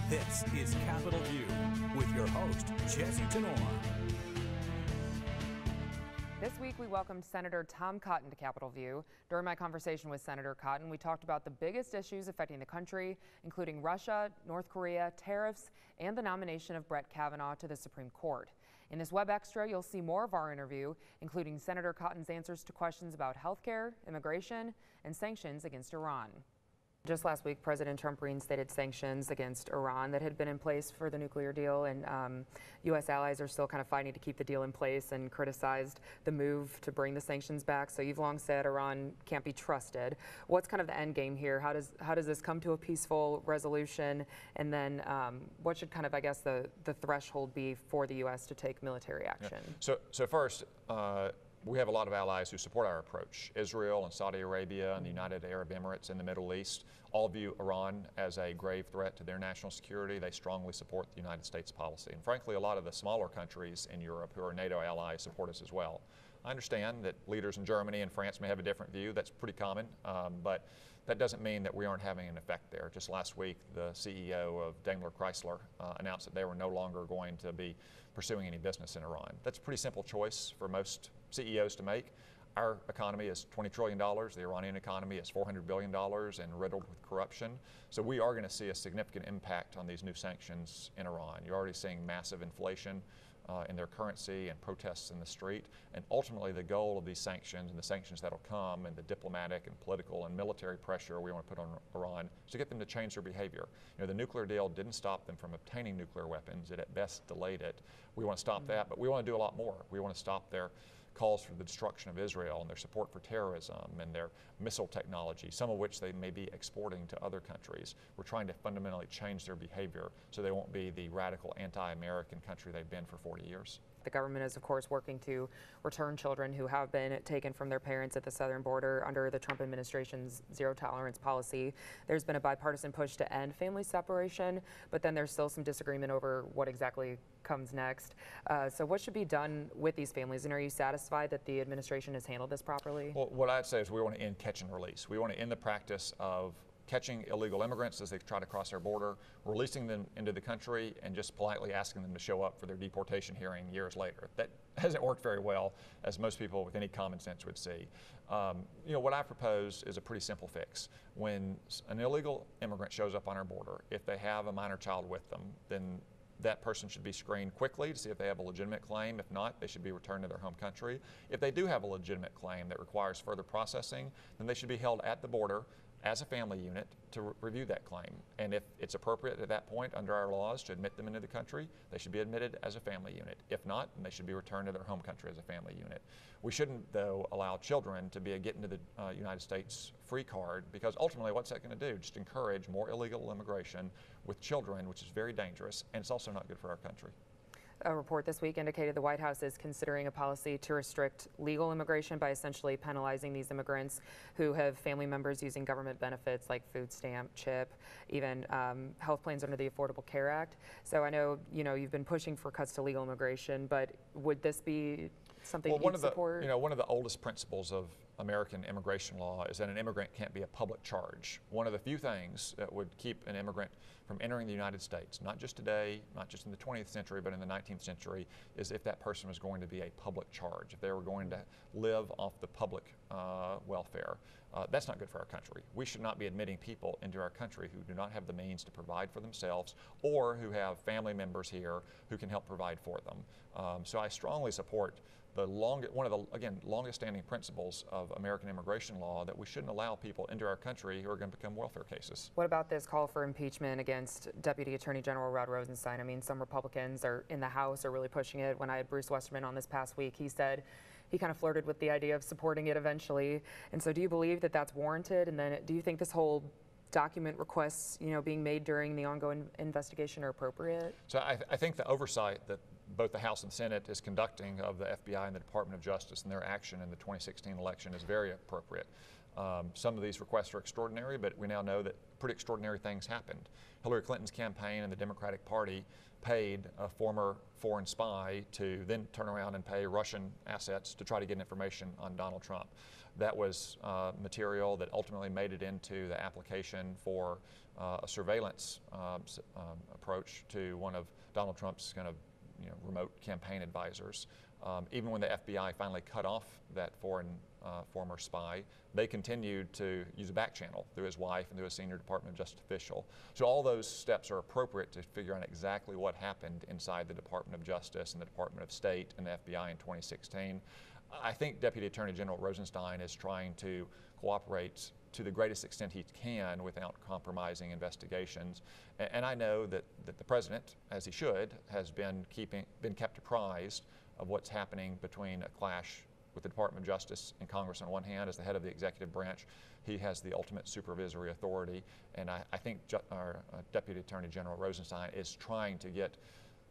This is Capitol View with your host, Jesse Tenor. This week, we welcomed Senator Tom Cotton to Capitol View. During my conversation with Senator Cotton, we talked about the biggest issues affecting the country, including Russia, North Korea, tariffs, and the nomination of Brett Kavanaugh to the Supreme Court. In this Web Extra, you'll see more of our interview, including Senator Cotton's answers to questions about health care, immigration, and sanctions against Iran. Just last week, President Trump reinstated sanctions against Iran that had been in place for the nuclear deal, and U.S. allies are still kind of fighting to keep the deal in place and criticized the move to bring the sanctions back. So you've long said Iran can't be trusted. What's kind of the end game here? How does this come to a peaceful resolution? And then what should kind of, I guess, the threshold be for the U.S. to take military action? Yeah. So first, we have a lot of allies who support our approach. Israel and Saudi Arabia and the United Arab Emirates in the Middle East all view Iran as a grave threat to their national security. They strongly support the United States policy. And frankly, a lot of the smaller countries in Europe who are NATO allies support us as well. I understand that leaders in Germany and France may have a different view. That's pretty common, but that doesn't mean that we aren't having an effect there. Just last week, the CEO of Daimler Chrysler announced that they were no longer going to be pursuing any business in Iran. That's a pretty simple choice for most CEOs to make. Our economy is $20 trillion. The Iranian economy is $400 billion and riddled with corruption. So we are going to see a significant impact on these new sanctions in Iran. You're already seeing massive inflation in their currency and protests in the street. And ultimately, the goal of these sanctions and the sanctions that'll come and the diplomatic and political and military pressure we want to put on Iran is to get them to change their behavior. You know, the nuclear deal didn't stop them from obtaining nuclear weapons. It at best delayed it. We want to stop that, but we want to do a lot more. We want to stop their calls for the destruction of Israel and their support for terrorism and their missile technology, some of which they may be exporting to other countries. We're trying to fundamentally change their behavior so they won't be the radical anti-American country they've been for 40 years. The government is, of course, working to return children who have been taken from their parents at the southern border under the Trump administration's zero-tolerance policy. There's been a bipartisan push to end family separation, but then there's still some disagreement over what exactly comes next. So what should be done with these families, and are you satisfied that the administration has handled this properly? Well, what I'd say is we want to end catch and release. We want to end the practice of catching illegal immigrants as they try to cross our border, releasing them into the country, and just politely asking them to show up for their deportation hearing years later. That hasn't worked very well, as most people with any common sense would see. You know, what I propose is a pretty simple fix. When an illegal immigrant shows up on our border, if they have a minor child with them, then that person should be screened quickly to see if they have a legitimate claim. If not, they should be returned to their home country. If they do have a legitimate claim that requires further processing, then they should be held at the border as a family unit to review that claim. And if it's appropriate at that point under our laws to admit them into the country, they should be admitted as a family unit. If not, then they should be returned to their home country as a family unit. We shouldn't, though, allow children to be a get into the United States free card, because ultimately what's that going to do? Just encourage more illegal immigration with children, which is very dangerous, and it's also not good for our country. A report this week indicated the White House is considering a policy to restrict legal immigration by essentially penalizing these immigrants who have family members using government benefits like food stamp, CHIP, even health plans under the Affordable Care Act. So I know, you've been pushing for cuts to legal immigration, but would this be something you'd support? One of the oldest principles of American immigration law is that an immigrant can't be a public charge. One of the few things that would keep an immigrant from entering the United States, not just today, not just in the 20th century, but in the 19th century, is if that person was going to be a public charge, if they were going to live off the public welfare. That's not good for our country. We should not be admitting people into our country who do not have the means to provide for themselves or who have family members here who can help provide for them. So I strongly support one of the longest standing principles of American immigration law, that we shouldn't allow people into our country who are going to become welfare cases. What about this call for impeachment against Deputy Attorney General Rod Rosenstein? I mean, some Republicans in the House are really pushing it. When I had Bruce Westerman on this past week, he said he kind of flirted with the idea of supporting it eventually. And so do you believe that that's warranted? And then do you think this whole document requests, being made during the ongoing investigation are appropriate? So I think the oversight that both the House and Senate is conducting of the FBI and the Department of Justice and their action in the 2016 election is very appropriate. Some of these requests are extraordinary, but we now know that pretty extraordinary things happened. Hillary Clinton's campaign and the Democratic Party paid a former foreign spy to then turn around and pay Russian assets to try to get information on Donald Trump. That was material that ultimately made it into the application for a surveillance approach to one of Donald Trump's kind of remote campaign advisors. Even when the FBI finally cut off that former spy, they continued to use a back channel through his wife and through a senior Department of Justice official. So all those steps are appropriate to figure out exactly what happened inside the Department of Justice and the Department of State and the FBI in 2016. I think Deputy Attorney General Rosenstein is trying to cooperate to the greatest extent he can without compromising investigations. And I know that the President, as he should, has been kept apprised of what's happening between a clash with the Department of Justice and Congress on one hand. As the head of the executive branch, he has the ultimate supervisory authority, and I think our Deputy Attorney General Rosenstein is trying to get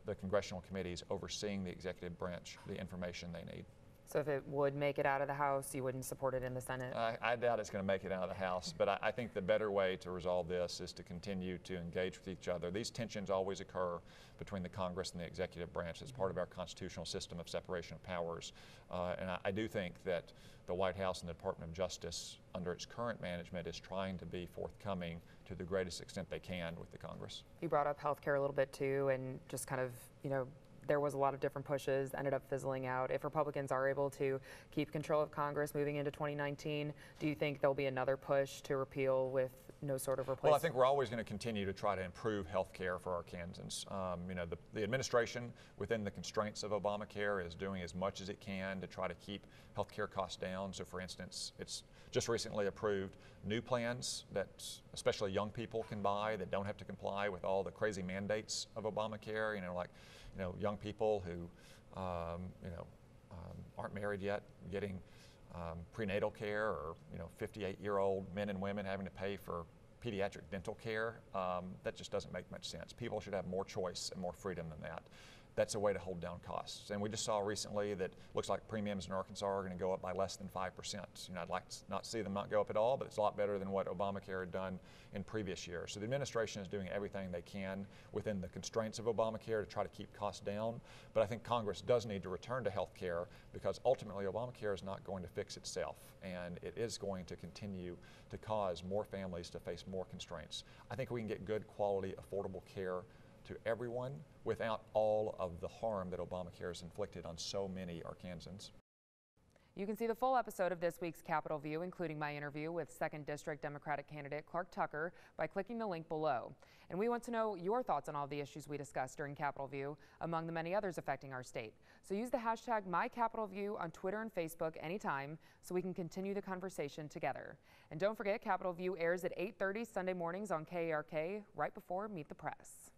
the congressional committees overseeing the executive branch the information they need. So if it would make it out of the House, you wouldn't support it in the Senate? I doubt it's going to make it out of the House, but I think the better way to resolve this is to continue to engage with each other. These tensions always occur between the Congress and the executive branch as part of our constitutional system of separation of powers. And I do think that the White House and the Department of Justice, under its current management, is trying to be forthcoming to the greatest extent they can with the Congress. You brought up health care a little bit too, and just kind of, there was a lot of different pushes, ended up fizzling out. If Republicans are able to keep control of Congress moving into 2019, do you think there'll be another push to repeal with no sort of replacement? Well, I think we're always going to continue to try to improve health care for Arkansans. The administration, within the constraints of Obamacare, is doing as much as it can to try to keep health care costs down. So, for instance, it's just recently approved new plans that especially young people can buy that don't have to comply with all the crazy mandates of Obamacare. Young people who aren't married yet getting prenatal care, or 58-year-old men and women having to pay for pediatric dental care. That just doesn't make much sense. People should have more choice and more freedom than that. That's a way to hold down costs. And we just saw recently that looks like premiums in Arkansas are going to go up by less than 5%. I'd like to not see them not go up at all, but it's a lot better than what Obamacare had done in previous years. So the administration is doing everything they can within the constraints of Obamacare to try to keep costs down. But I think Congress does need to return to health care, because ultimately Obamacare is not going to fix itself, and it is going to continue to cause more families to face more constraints. I think we can get good quality, affordable care to everyone without all of the harm that Obamacare has inflicted on so many Arkansans. You can see the full episode of this week's Capitol View, including my interview with 2nd District Democratic candidate Clark Tucker, by clicking the link below. And we want to know your thoughts on all the issues we discussed during Capitol View, among the many others affecting our state. So use the hashtag #MyCapitolView on Twitter and Facebook anytime so we can continue the conversation together. And don't forget, Capitol View airs at 8:30 Sunday mornings on KARK, right before Meet the Press.